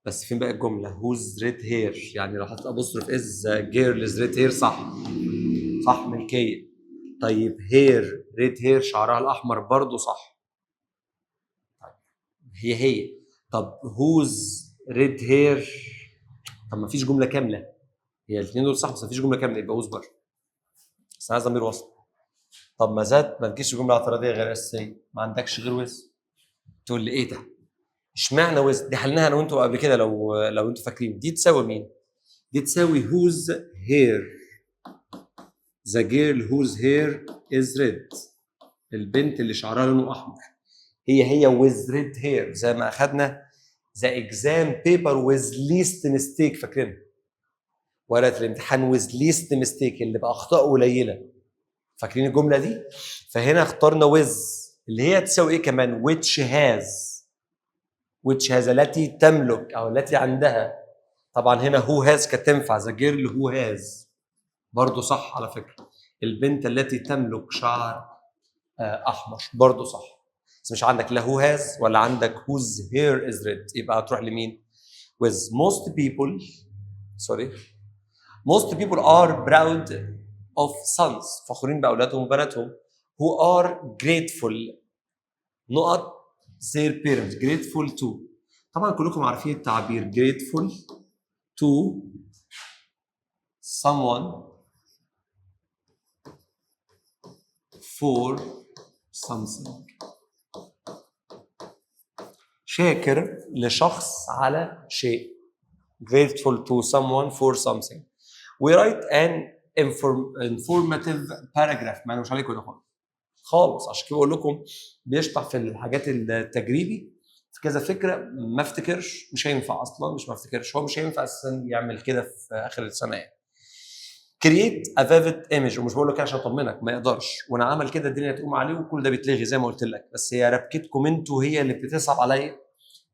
Speaker 1: بس فين بقى الجمله؟ who's red hair يعني لو حطيت apostrophe is girl's red hair صح ملكيه. طيب hair red hair شعرها الاحمر برضو صح. هي طب who's red hair طب ما فيش جمله كامله. هي الاثنين دول صح بس ما فيش جمله كامله يبقى who's برضو بس عايز ضمير وصل. طب ما زاد ما تجيش جمله اعتراضيه غير اساسيه ما عندكش غير ويز. تقول لي ايه ده؟ اشمعنى ويز؟ دي حلناها انا وانتوا قبل كده لو انتوا فاكرين. دي تساوي مين؟ دي تساوي whose hair the girl whose hair is red البنت اللي شعرها لونه احمر. هي with red hair زي ما اخذنا the exam paper with least mistake فاكرين؟ ورقه الامتحان with least mistake اللي باخطاء قليله. فاكرين الجمله دي؟ فهنا اخترنا with اللي هي تساوي ايه كمان؟ which has التي تملك او التي عندها. طبعا هنا who has كانت تنفع the girl who has برضه صح على فكره. البنت التي تملك شعر احمر برضه صح. بس مش عندك لا who has ولا عندك whose hair is red، يبقى هتروح لمين؟ with most people most people are proud of sons، فخورين بأولادهم وبناتهم، who are grateful نقط their parents grateful to. طبعا كلكم عارفين التعبير grateful to someone for something، شاكر لشخص على شيء، grateful to someone for something. We write an informative paragraph، ما انا مش عليكم ده خالص، عشان كده بقول لكم بيشطح في الحاجات التجريبي في كذا فكره، ما افتكرش مش هينفع اصلا، مش ما افتكرش، هو مش هينفع اساسا يعمل كده في اخر السنه يعني. create a vivid image، ومش بقول لك عشان اطمنك ما يقدرش، وانا عمل كده الدنيا تقوم عليه وكل ده بيتلغي زي ما قلت لك، بس هي ربكتكم انتوا هي اللي بتصعب عليا،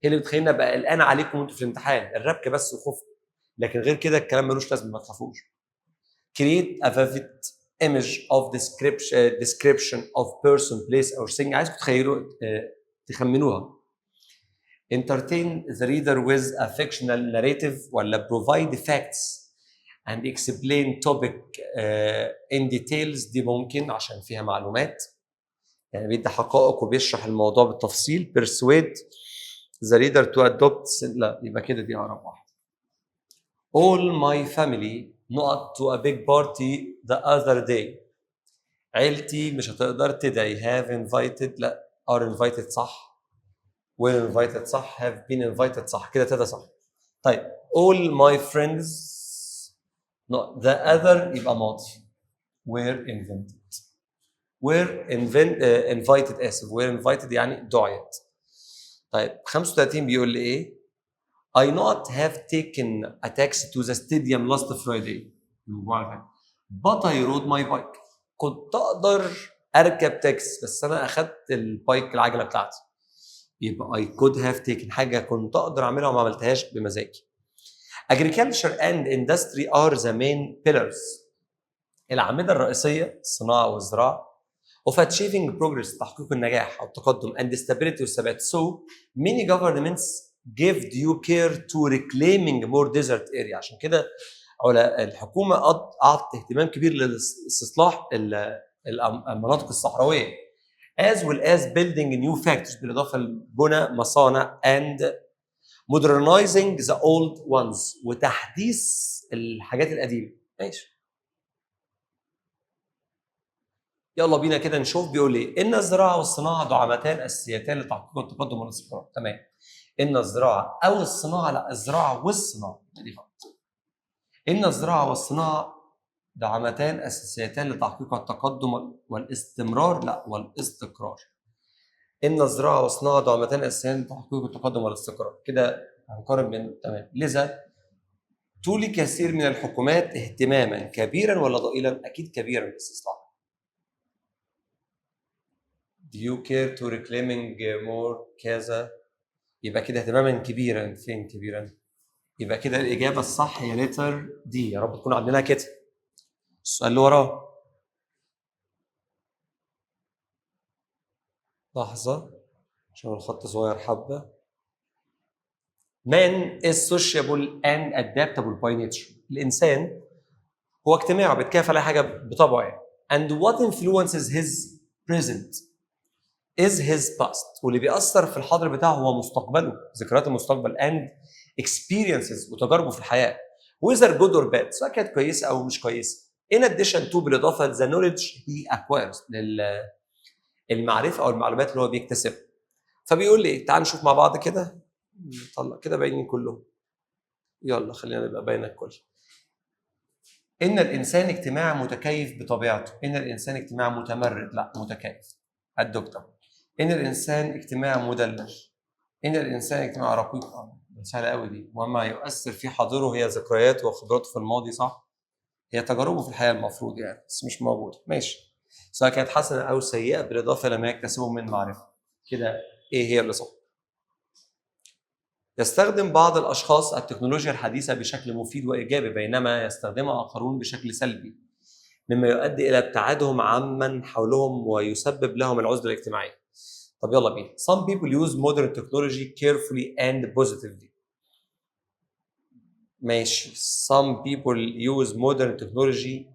Speaker 1: هي اللي بتخليني ابقى قلقان عليكم وانتوا في الامتحان، الربكه بس وخوف، لكن غير كده الكلام ملوش لازمه، ما تخافوش. create a vivid image of description of person place or thing، عايزكم تخيلوا تخمنوها. entertain the reader with a fictional narrative ولا provide facts and explain topic in details، دي ممكن عشان فيها معلومات، يعني بيدي حقائق وبيشرح الموضوع بالتفصيل. persuade the reader to adopt، لا يبقى كده دي أقرب واحدة. all my family نقط to a big party the other day، عيلتي مش هتقدر تدعي. have invited لا are invited صح، were invited صح، have been invited صح، كده تدا صح. طيب all my friends no the other يبقى ماضي، were invited اسف، were invited يعني دعيت. طيب 35 بيقول لي ايه؟ I not have taken a taxi to the stadium last Friday but I rode my bike، كنت اقدر اركب تاكسي بس انا اخدت البايك العجله بتاعتي، يبقى I could have taken حاجه كنت اقدر اعملها وما عملتهاش بمزاجي. Agriculture and industry are the main pillars، الأعمدة الرئيسية الصناعة والزراعة of achieving progress تحقيق النجاح أو التقدم and stability والثبات. So many governments give due care to reclaiming more desert area، عشان كده الحكومة أعطت اهتمام كبير لاستصلاح المناطق الصحراوية as well as building new factories بالإضافة لبناء مصانع and modernizing the old ones وتحديث الحاجات القديمة. ماشي، يلا بينا كده نشوف بيقول ايه. ان الزراعه والصناعه دعامتان اساسيتان لتحقيق التقدم والاستقرار. تمام، ان الزراعه او الصناعه، لا الزراعه والصناعه دي غلط. ان الزراعه والصناعه دعامتان اساسيتان لتحقيق التقدم والاستمرار، لا والاستقرار. ان الزراعه والصناعه دعامتان اساسيتان لتحقيق التقدم والاستقرار، كده هنقارن بين. تمام، لذا تولي كثير من الحكومات اهتماما كبيرا ولا ضئيلا؟ اكيد كبيرا بالاستصلاح. Do you care to reclaiming more كذا؟ يبقى كده اهتماما كبيرا. فين كبيرا؟ يبقى كده الإجابة الصح هي لتر دي. يا رب تكونوا عاملينها كده. السؤال اللي وراه، لحظة عشان الخط صغير حبة. Man is sociable and adaptable by nature. الإنسان هو اجتماعي بيتكافئ على حاجة بطبعه يعني. And what influences his present is his past، واللي بيأثر في الحاضر بتاعه هو مستقبله، ذكريات المستقبل and experiences وتجاربه في الحياة whether good or bad، سواء كانت كويسة أو مش كويسة. in addition to بالإضافة the knowledge he acquires للمعرفة أو المعلومات اللي هو بيكتسبها. فبيقول لي تعال نشوف مع بعض كده، نطلع كده باينين كلهم، يلا خلينا نبقى باين الكل. إن الإنسان اجتماعي متكيف بطبيعته. إن الإنسان اجتماعي متمرد، لا متكيف. الدكتور إن الإنسان اجتماعي مدلل. إن الإنسان اجتماعي رقيق. سهلة قوي دي. وما يؤثر في حاضره هي ذكرياته وخبراته في الماضي، صح؟ هي تجاربه في الحياة المفروض يعني، بس مش موجودة. ماشي، سواء كانت حسنة أو سيئة بالإضافة لما يكتسبه من معرفة. كده إيه هي اللي صح؟ يستخدم بعض الأشخاص التكنولوجيا الحديثة بشكل مفيد وإيجابي، بينما يستخدمها آخرون بشكل سلبي، مما يؤدي إلى ابتعادهم عمن حولهم ويسبب لهم العزلة الاجتماعية. طب يلا بينا. Some people use modern technology carefully and positively. ماشي. Some people use modern technology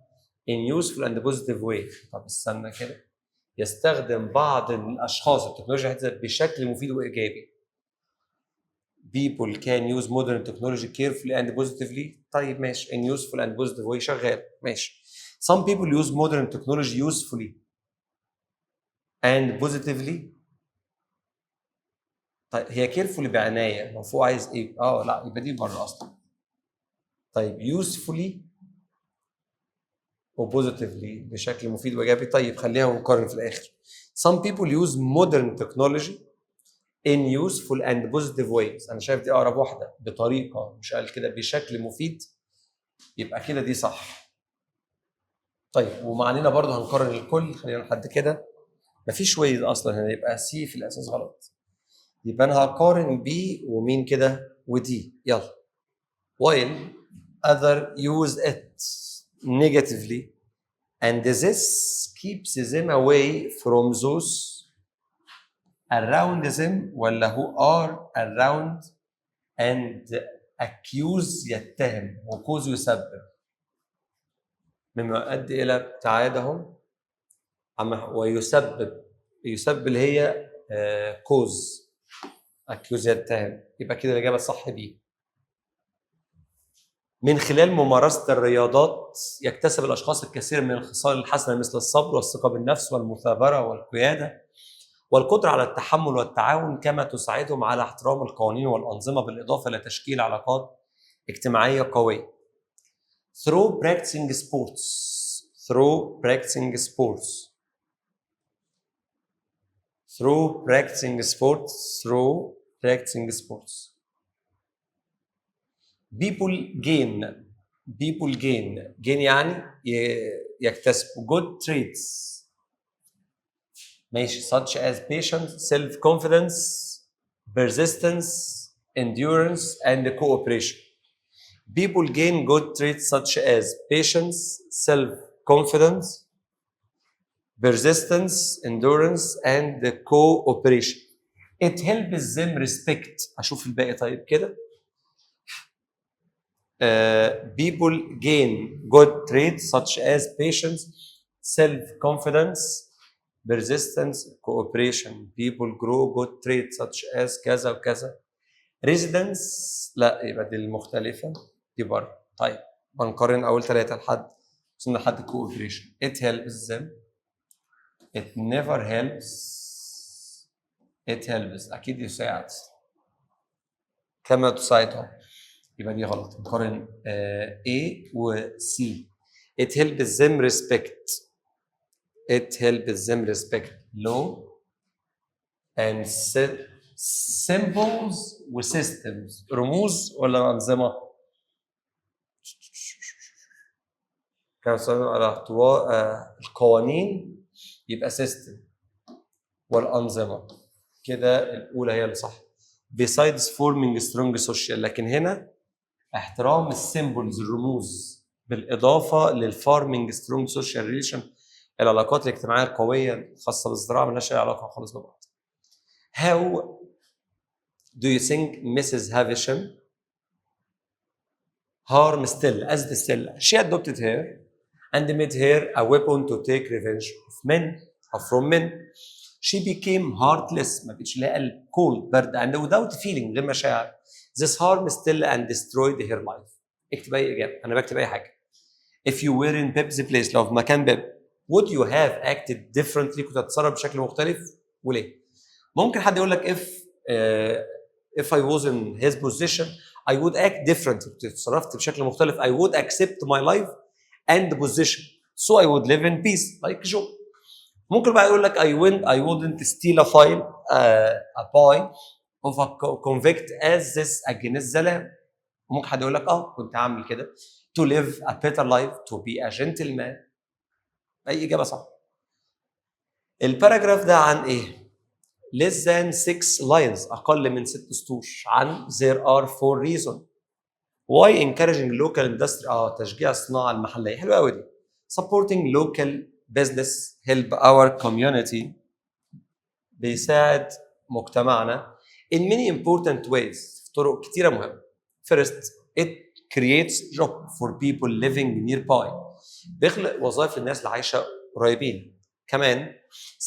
Speaker 1: in useful and positive way. طب استنى كده. يستخدم بعض الأشخاص التكنولوجيا بشكل مفيد وإيجابي. People can use modern technology carefully and positively. طيب ماشي. In useful and positive way شغال. ماشي. Some people use modern technology usefully and positively. طيب هي carefully بعناية، لو فوق عايز ايه؟ لا يبقى دي بره اصلا. طيب usefully و positively بشكل مفيد وايجابي. طيب خليها ونقارن في الاخر. Some people use modern technology in useful and positive ways. انا شايف دي اقرب واحده، بطريقه مش قال كده بشكل مفيد، يبقى كده دي صح. طيب ومعنينا برضو هنقارن الكل، خلينا لحد كده مفيش ويز اصلا هنا، يبقى سي في الاساس غلط. يبقى انا هقارن بي ومين كده ودي. يلا. while other use it negatively and this keeps them away from those around them ولا who are around and accuse يتهم وكوز يسبب مما يؤدي الى ابتعادهم ويسبب اللي هي كوز accuse يتهم. يبقى كده الاجابه الصح دي. من خلال ممارسة الرياضات يكتسب الأشخاص الكثير من الخصال الحسنة مثل الصبر والثقة بالنفس والمثابرة والقيادة والقدرة على التحمل والتعاون، كما تساعدهم على احترام القوانين والأنظمة بالإضافة إلى تشكيل علاقات اجتماعية قوية. Through practicing sports. Through practicing sports. Through practicing sports. Through practicing sports. People gain. People gain. Gain يعني يكتسب good traits. ماشي. such as patience, self-confidence, persistence, endurance, and cooperation. People gain good traits such as patience, self-confidence, persistence, endurance, and cooperation. It helps them respect. أشوف الباقي طيب كده. People gain good traits such as patience, self-confidence, persistence, cooperation. People grow good traits such as كذا وكذا. Residence لا، يبقى دي المختلفة دي بره. طيب هنقارن أول ثلاثة وصلنا لحد cooperation. It helps them. It never helps. It helps. أكيد يساعد. كما تساعدهم. يبقى دي غلط. نقارن A و C. It helps them respect. It helps them respect law and symbols و systems. رموز ولا أنظمة؟ كانوا يستخدموا على احتواء القوانين، يبقى system والأنظمة. كده الأولى هي اللي صح. Besides forming strong social. لكن هنا احترام السيمبلز الرموز بالإضافة للفارمينج سترونج سوشيال ريليشن، العلاقات الاجتماعية القوية الخاصة بالزراعة مالهاش أي علاقة خالص ببعض. How do you think Mrs. Havisham harmed Stella as the Stella? She adopted her and made her a weapon to take revenge of men or from men. She became heartless. ما بقتش لها قلب. cold برد and without feeling غير مشاعر. This harmed Stella and destroyed her life. اكتب أي إجابة. أنا بكتب أي حاجة. If you were in Pep's place. لو في مكان بيب. Would you have acted differently؟ كنت هتتصرف بشكل مختلف وليه؟ ممكن حد يقول لك if I was in his position I would act differently. كنت اتصرفت بشكل مختلف. I would accept my life and position so I would live in peace like Job. ممكن بقى يقول لك I wouldn't steal a file a pie of a convict as this against the law. ممكن حد يقول لك كنت هعمل كده to live a better life to be a gentleman. أي إجابة صح. الباراجراف ده عن إيه؟ less than 6 lines. أقل من 6 سطور. عن there are 4 reasons why encouraging local industry. تشجيع الصناعة المحلية. حلوة قوي دي. supporting local business help our community بيساعد مجتمعنا in many important ways في طرق كتيرة مهمة. First, it creates job for people living nearby. بيخلق وظائف للناس اللي عايشة قريبين. كمان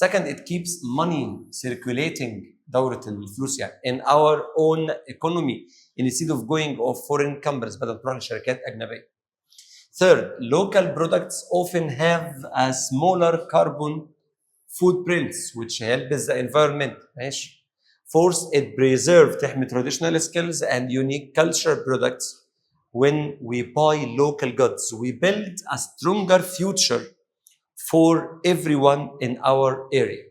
Speaker 1: second, it keeps money circulating دورة الفلوس يعني in our own economy instead of going of foreign companies بدل تروح لشركات أجنبية. Third, local products often have a smaller carbon footprints which helps the environment. ماشي. Fourth, it preserves تحمي traditional skills and unique cultural products. When we buy local goods, we build a stronger future for everyone in our area.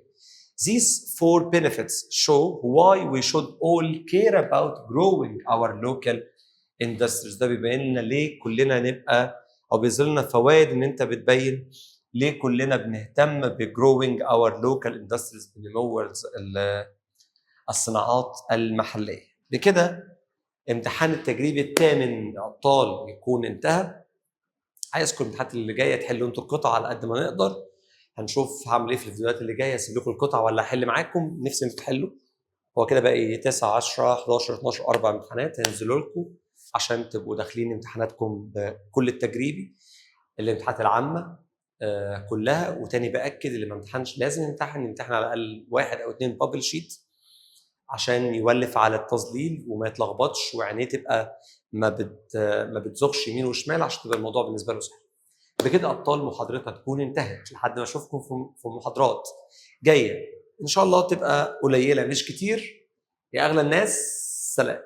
Speaker 1: These four benefits show why we should all care about growing our local industries. ده بيبين لنا ليه كلنا نبقى او بيظهر لنا فوائد ان انت بتبين ليه كلنا بنهتم بجروينج اور لوكال اندستريز، بنمو الصناعات المحليه. بكده امتحان التجريبي الثامن ابطال يكون انتهى. عايزكم الامتحانات اللي جايه تحلوا انتوا القطع على قد ما نقدر. هنشوف هعمل ايه في الفيديوهات اللي جايه، اسيب لكم القطع ولا احل معاكم، نفسي انتوا تحلوا. هو كده باقي 9 10 11 12 4 امتحانات هينزلوا لكم عشان تبقوا داخلين امتحاناتكم بكل التجريبي. الامتحانات العامه كلها، وتاني باكد اللي ما امتحنش لازم يمتحن على الاقل 1 أو 2 بابل شيت عشان يولف على التظليل وما يتلخبطش وعينيه تبقى ما بتزغش يمين وشمال عشان تبقى الموضوع بالنسبه له سهل. بكده ابطال محاضرتنا تكون انتهت، لحد ما اشوفكم في محاضرات جايه ان شاء الله تبقى قليله مش كتير. يا اغلى الناس، سلام.